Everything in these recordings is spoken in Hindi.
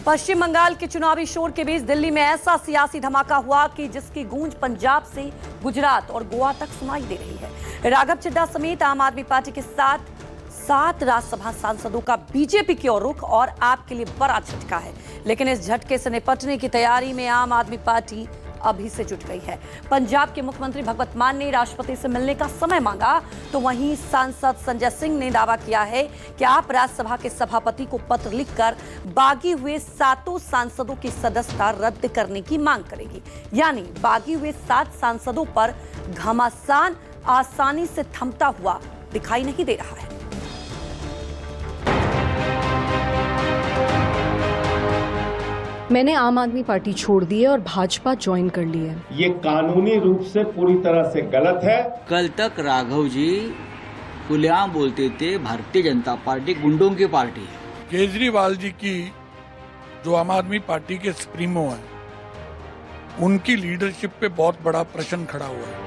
पश्चिम बंगाल के चुनावी शोर के बीच दिल्ली में ऐसा सियासी धमाका हुआ कि जिसकी गूंज पंजाब से गुजरात और गोवा तक सुनाई दे रही है। राघव चड्ढा समेत आम आदमी पार्टी के साथ 7 राज्यसभा सांसदों का बीजेपी की ओर रुख और आप के लिए बड़ा झटका है। लेकिन इस झटके से निपटने की तैयारी में आम आदमी पार्टी अभी से जुट गई है। पंजाब के मुख्यमंत्री भगवंत मान ने राष्ट्रपति से मिलने का समय मांगा, तो वहीं सांसद संजय सिंह ने दावा किया है कि आप राज्यसभा के सभापति को पत्र लिखकर बागी हुए 7 सांसदों की सदस्यता रद्द करने की मांग करेगी। यानी बागी हुए 7 सांसदों पर घमासान आसानी से थमता हुआ दिखाई नहीं दे रहा है। मैंने आम आदमी पार्टी छोड़ दी है और भाजपा ज्वाइन कर ली है। ये कानूनी रूप से पूरी तरह से गलत है। कल तक राघव जी खुलेआम बोलते थे भारतीय जनता पार्टी गुंडों की पार्टी है। केजरीवाल जी की जो आम आदमी पार्टी के सुप्रीमो हैं, उनकी लीडरशिप पे बहुत बड़ा प्रश्न खड़ा हुआ है।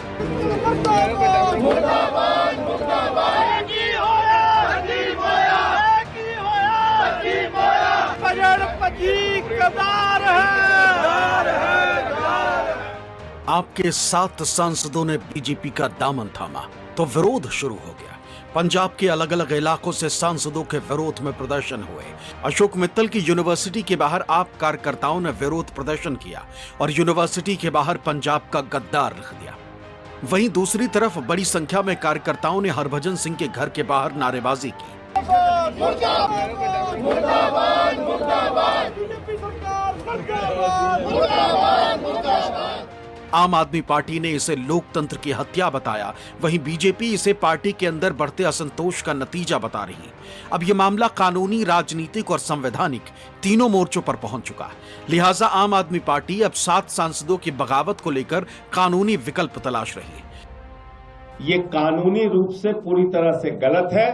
आपके 7 सांसदों ने बीजेपी का दामन थामा तो विरोध शुरू हो गया। पंजाब के अलग अलग इलाकों से सांसदों के विरोध में प्रदर्शन हुए। अशोक मित्तल की यूनिवर्सिटी के बाहर आप कार्यकर्ताओं ने विरोध प्रदर्शन किया और यूनिवर्सिटी के बाहर पंजाब का गद्दार लिख दिया। वहीं दूसरी तरफ बड़ी संख्या में कार्यकर्ताओं ने हरभजन सिंह के घर के बाहर नारेबाजी की। आम आदमी पार्टी ने इसे लोकतंत्र की हत्या बताया, वहीं बीजेपी इसे पार्टी के अंदर बढ़ते असंतोष का नतीजा बता रही। अब यह मामला कानूनी, राजनीतिक और संवैधानिक तीनों मोर्चों पर पहुंच चुका। लिहाजा आम आदमी पार्टी अब 7 सांसदों की बगावत को लेकर कानूनी विकल्प तलाश रही है। ये कानूनी रूप से पूरी तरह से गलत है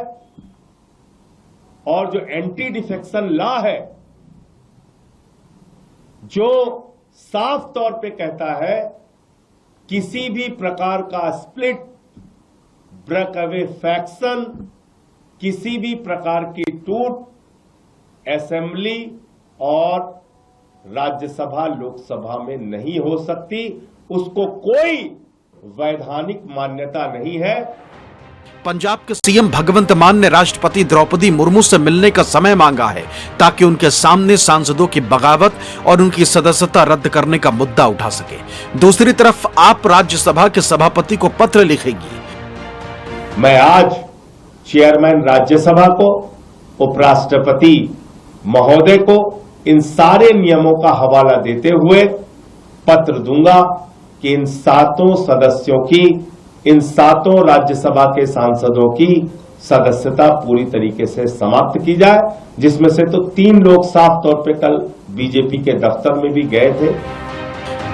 और जो एंटी डिफेक्शन लॉ है, जो साफ तौर पे कहता है किसी भी प्रकार का स्प्लिट, ब्रेक अवे फैक्शन, किसी भी प्रकार की टूट असेंबली और राज्यसभा लोकसभा में नहीं हो सकती, उसको कोई वैधानिक मान्यता नहीं है। पंजाब के सीएम भगवंत मान ने राष्ट्रपति द्रौपदी मुर्मू से मिलने का समय मांगा है ताकि उनके सामने सांसदों की बगावत और उनकी सदस्यता रद्द करने का मुद्दा उठा सके। दूसरी तरफ आप राज्यसभा के सभापति को पत्र लिखेगी। मैं आज चेयरमैन राज्यसभा को, उपराष्ट्रपति महोदय को इन सारे नियमों का हवाला देते हुए पत्र दूंगा कि इन 7 सदस्यों की, इन 7 राज्यसभा के सांसदों की सदस्यता पूरी तरीके से समाप्त की जाए, जिसमें से तो 3 लोग साफ तौर पे कल बीजेपी के दफ्तर में भी गए थे।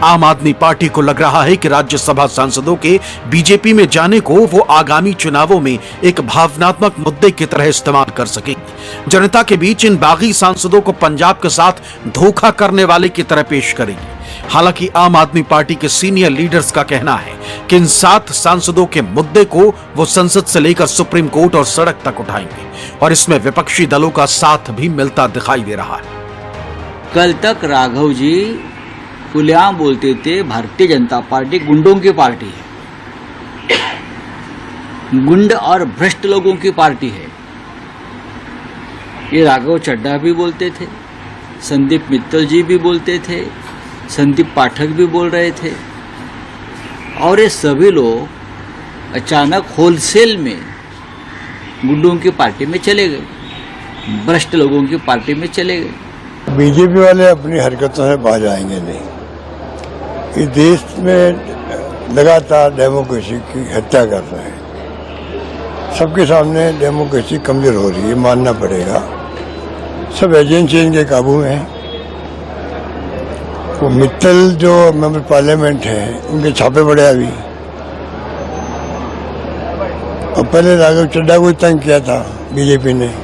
आम आदमी पार्टी को लग रहा है कि राज्यसभा सांसदों के बीजेपी में जाने को वो आगामी चुनावों में एक भावनात्मक मुद्दे की तरह इस्तेमाल कर सकेगी। जनता के बीच इन बागी सांसदों को पंजाब के साथ धोखा करने वाले की तरह पेश करेगी। हालांकि आम आदमी पार्टी के सीनियर लीडर्स का कहना है कि इन 7 सांसदों के मुद्दे को वो संसद से लेकर सुप्रीम कोर्ट और सड़क तक उठाएंगे और इसमें विपक्षी दलों का साथ भी मिलता दिखाई दे रहा है। कल तक राघव जी खुलेआम बोलते थे भारतीय जनता पार्टी गुंडों की पार्टी है, गुंड और भ्रष्ट लोगों की पार्टी है। ये राघव चड्ढा भी बोलते थे, संदीप मित्तल जी भी बोलते थे, संदीप पाठक भी बोल रहे थे, और ये सभी लोग अचानक होलसेल में गुंडों की पार्टी में चले गए, भ्रष्ट लोगों की पार्टी में चले गए। बीजेपी वाले अपनी हरकतों से बाज आएंगे नहीं। इस देश में लगातार डेमोक्रेसी की हत्या कर रहे हैं। सबके सामने डेमोक्रेसी कमजोर हो रही है, मानना पड़ेगा। सब एजेंसी इनके काबू में है। वो मित्तल जो मेंबर पार्लियामेंट है, उनके छापे पड़े अभी, और पहले राघव चड्ढा को तंग किया था बीजेपी ने।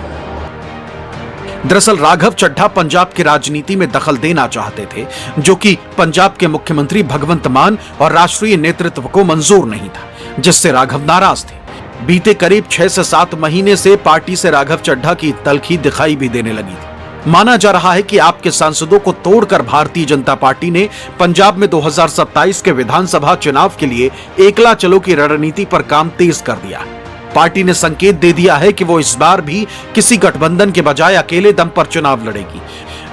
दरअसल राघव चड्ढा पंजाब की राजनीति में दखल देना चाहते थे, जो कि पंजाब के मुख्यमंत्री भगवंत मान और राष्ट्रीय नेतृत्व को मंजूर नहीं था, जिससे राघव नाराज थे। बीते करीब 6 से 7 महीने से पार्टी से राघव चड्ढा की तलखी दिखाई भी देने लगी थी। माना जा रहा है कि आपके सांसदों को तोड़कर भारतीय जनता पार्टी ने पंजाब में 2027 के विधानसभा चुनाव के लिए एकला चलो की रणनीति पर काम तेज कर दिया। पार्टी ने संकेत दे दिया है कि वो इस बार भी किसी गठबंधन के बजाय अकेले दम पर चुनाव लड़ेगी।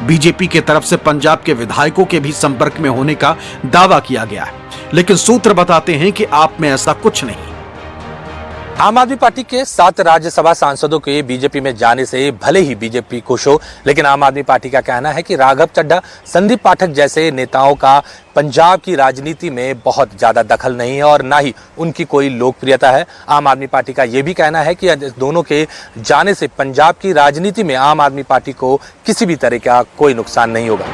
बीजेपी के तरफ से पंजाब के विधायकों के भी संपर्क में होने का दावा किया गया है, लेकिन सूत्र बताते हैं कि आप में ऐसा कुछ नहीं। आम आदमी पार्टी के 7 राज्यसभा सांसदों के बीजेपी में जाने से भले ही बीजेपी खुश हो, लेकिन आम आदमी पार्टी का कहना है कि राघव चड्ढा, संदीप पाठक जैसे नेताओं का पंजाब की राजनीति में बहुत ज्यादा दखल नहीं है और ना ही उनकी कोई लोकप्रियता है। आम आदमी पार्टी का यह भी कहना है कि दोनों के जाने से पंजाब की राजनीति में आम आदमी पार्टी को किसी भी तरह का कोई नुकसान नहीं होगा।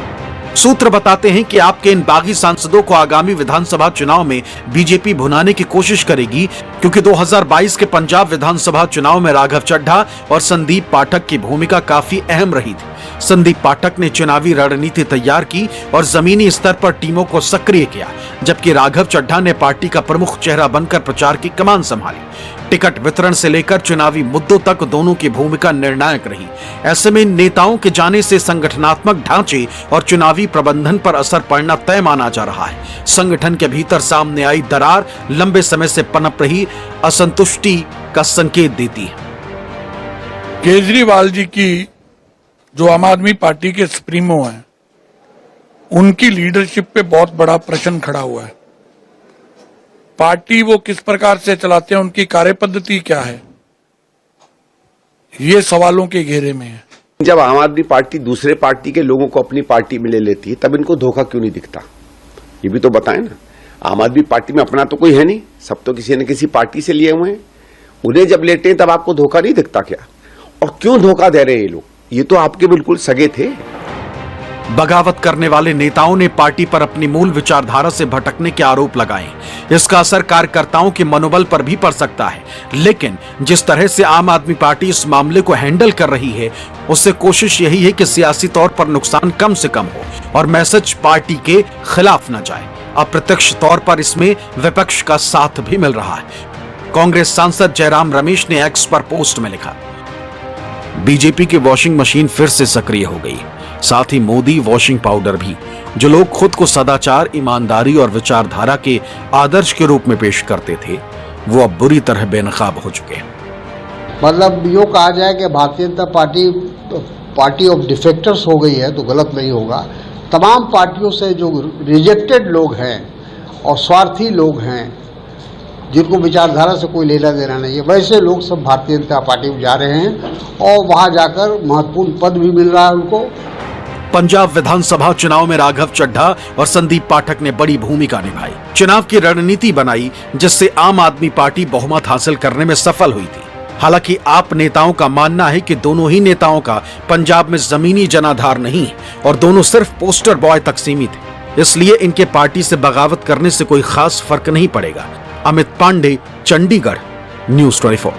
सूत्र बताते हैं कि आपके इन बागी सांसदों को आगामी विधानसभा चुनाव में बीजेपी भुनाने की कोशिश करेगी, क्योंकि 2022 के पंजाब विधानसभा चुनाव में राघव चड्ढा और संदीप पाठक की भूमिका काफी अहम रही थी। संदीप पाठक ने चुनावी रणनीति तैयार की और जमीनी स्तर पर टीमों को सक्रिय किया, जबकि राघव चड्ढा ने पार्टी का प्रमुख चेहरा बनकर प्रचार की कमान संभाली। टिकट वितरण से लेकर चुनावी मुद्दों तक दोनों की भूमिका निर्णायक रही। ऐसे में नेताओं के जाने से संगठनात्मक ढांचे और चुनावी प्रबंधन पर असर पड़ना तय माना जा रहा है। संगठन के भीतर सामने आई दरार लंबे समय से पनप रही असंतुष्टि का संकेत देती है। केजरीवाल जी की जो आम आदमी पार्टी के सुप्रीमो हैं, उनकी लीडरशिप पे बहुत बड़ा प्रश्न खड़ा हुआ है। पार्टी वो किस प्रकार से चलाते हैं, उनकी कार्यपद्धति क्या है, ये सवालों के घेरे में है। जब आम आदमी पार्टी दूसरे पार्टी के लोगों को अपनी पार्टी में ले लेती है, तब इनको धोखा क्यों नहीं दिखता, ये भी तो बताएं ना। आम आदमी पार्टी में अपना तो कोई है नहीं, सब तो किसी न किसी पार्टी से लिए हुए हैं। उन्हें जब लेते हैं तब आपको धोखा नहीं दिखता क्या? और क्यों धोखा दे रहे हैं ये लोग? ये तो आपके बिल्कुल सगे थे। बगावत करने वाले नेताओं ने पार्टी पर अपनी मूल विचारधारा से भटकने के आरोप लगाए। इसका असर कार्यकर्ताओं के मनोबल पर भी पड़ सकता है, लेकिन जिस तरह से आम आदमी पार्टी इस मामले को हैंडल कर रही है, उससे कोशिश यही है कि सियासी तौर पर नुकसान कम से कम हो और मैसेज पार्टी के खिलाफ न जाए। अप्रत्यक्ष तौर पर इसमें विपक्ष का साथ भी मिल रहा है। कांग्रेस सांसद जयराम रमेश ने एक्स पर पोस्ट में लिखा, बीजेपी की वॉशिंग मशीन फिर से सक्रिय हो गई, साथ ही मोदी वॉशिंग पाउडर भी। जो लोग खुद को सदाचार, ईमानदारी और विचारधारा के आदर्श के रूप में पेश करते थे, वो अब बुरी तरह बेनकाब हो चुके हैं। मतलब यो कहा जाए कि Bharatiya Janata party party of defectors हो गई है तो गलत नहीं होगा। तमाम पार्टियों से जो रिजेक्टेड लोग हैं और स्वार्थी लोग हैं, जिनको विचारधारा से कोई लेना देना नहीं है, वैसे लोग सब भारतीय जनता पार्टी में जा रहे हैं और वहां जाकर महत्वपूर्ण पद भी मिल रहा है उनको। पंजाब विधानसभा चुनाव में राघव चड्ढा और संदीप पाठक ने बड़ी भूमिका निभाई, चुनाव की रणनीति बनाई, जिससे आम आदमी पार्टी बहुमत हासिल करने में सफल हुई थी। हालांकि आप नेताओं का मानना है कि दोनों ही नेताओं का पंजाब में जमीनी जनाधार नहीं और दोनों सिर्फ पोस्टर बॉय तक सीमित है, इसलिए इनके पार्टी से बगावत करने से कोई खास फर्क नहीं पड़ेगा। अमित पांडे, चंडीगढ़, न्यूज़ 24।